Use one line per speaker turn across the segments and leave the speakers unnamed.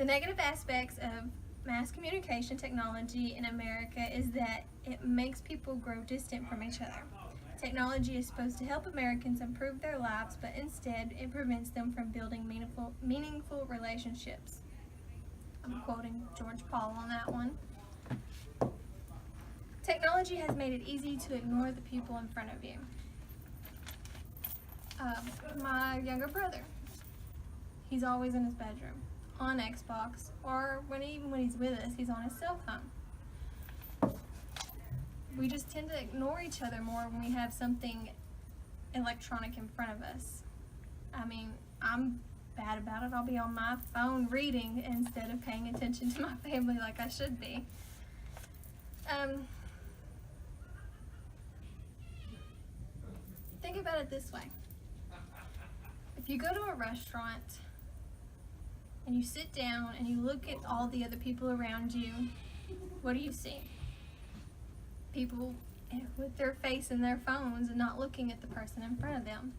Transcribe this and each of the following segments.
The negative aspects of mass communication technology in America is that it makes people grow distant from each other. Technology is supposed to help Americans improve their lives, but instead it prevents them from building meaningful relationships. I'm quoting George Paul on that one. Technology has made it easy to ignore the people in front of you. My younger brother, he's always in his bedroom, on Xbox, or even when he's with us, he's on his cell phone. We just tend to ignore each other more when we have something electronic in front of us. I mean, I'm bad about it. I'll be on my phone reading instead of paying attention to my family like I should be. Think about it this way. If you go to a restaurant and you sit down and you look at all the other people around you, what do you see? People with their face in their phones and not looking at the person in front of them,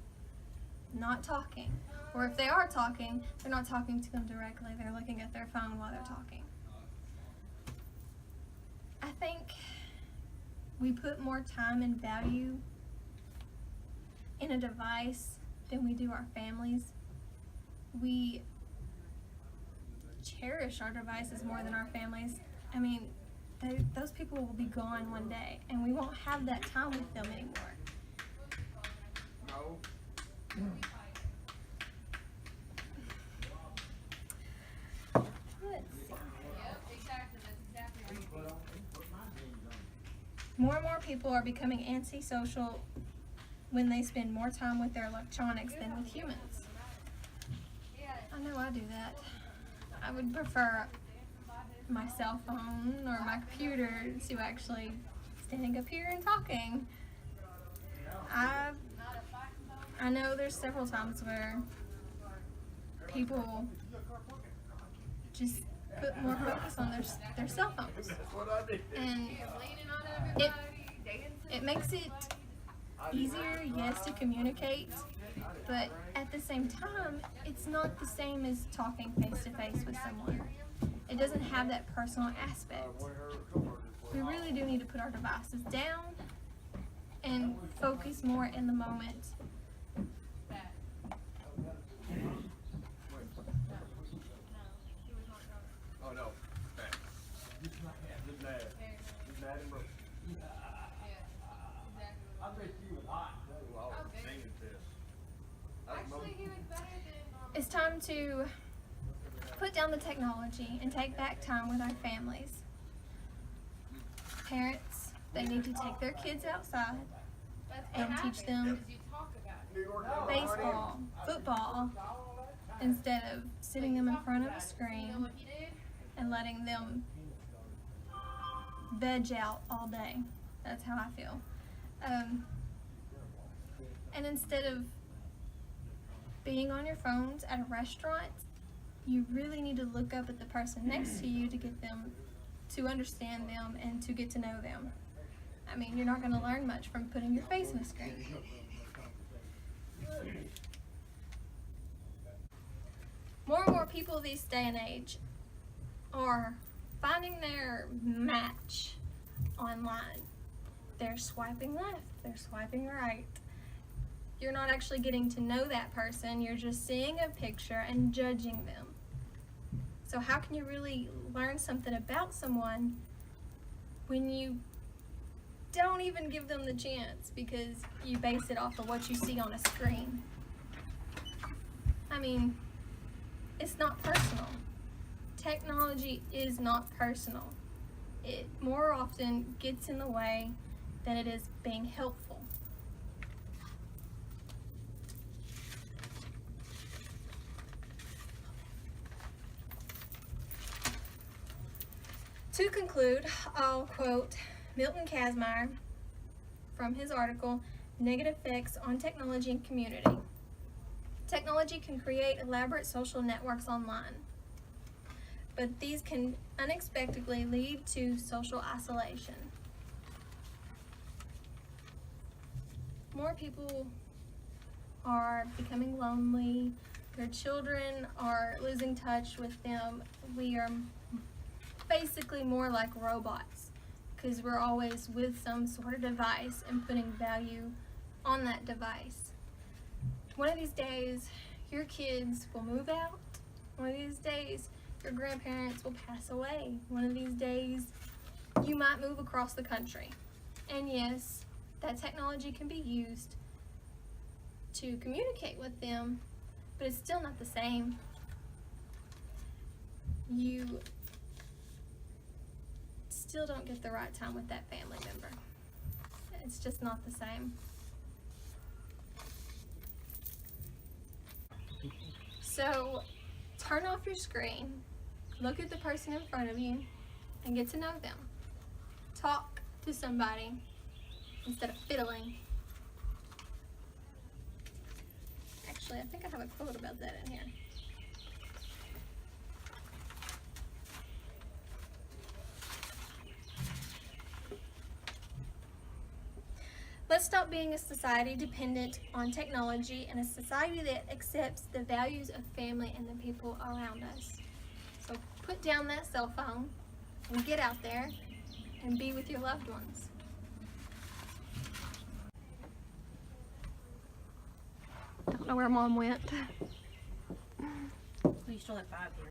not talking. Or if they are talking, they're not talking to them directly, they're looking at their phone while they're talking. I think we put more time and value in a device than we do our families. We cherish our devices more than our families. I mean, those people will be gone one day, and we won't have that time with them anymore. Let's see. More and more people are becoming antisocial when they spend more time with their electronics than with humans. I know I do that. I would prefer my cell phone or my computer to actually standing up here and talking. I know there's several times where people just put more focus on their cell phones, and it makes it easier, yes, to communicate, but at the same time, it's not the same as talking face to face with someone. It doesn't have that personal aspect. We really do need to put our devices down and focus more in the moment.
Oh no.
It's time to put down the technology and take back time with our families. Parents, they need to take their kids outside and teach them baseball, football, instead of sitting them in front of a screen and letting them veg out all day. That's how I feel. And instead of being on your phones at a restaurant, you really need to look up at the person next to you to get them to understand them and to get to know them. I mean, you're not going to learn much from putting your face in a screen. More and more people this day and age are finding their match online. They're swiping left, they're swiping right. You're not actually getting to know that person, you're just seeing a picture and judging them. So how can you really learn something about someone when you don't even give them the chance because you base it off of what you see on a screen? I mean, it's not personal. Technology is not personal. It more often gets in the way than it is being helpful. To conclude, I'll quote Milton Kazmaier from his article, Negative Effects on Technology and Community. Technology can create elaborate social networks online, but these can unexpectedly lead to social isolation. More people are becoming lonely, Their children are losing touch with them. We are basically more like robots because we're always with some sort of device and putting value on that device. One of these days, your kids will move out. One of these days, your grandparents will pass away. One of these days, you might move across the country. And yes, that technology can be used to communicate with them, but it's still not the same. You still don't get the right time with that family member. It's just not the same. So turn off your screen, look at the person in front of you, and get to know them. Talk to somebody instead of fiddling. Actually, I think I have a quote about that in here. Let's stop being a society dependent on technology and a society that accepts the values of family and the people around us. So put down that cell phone and get out there and be with your loved ones. I don't know where Mom went.
Well, you still have 5 here.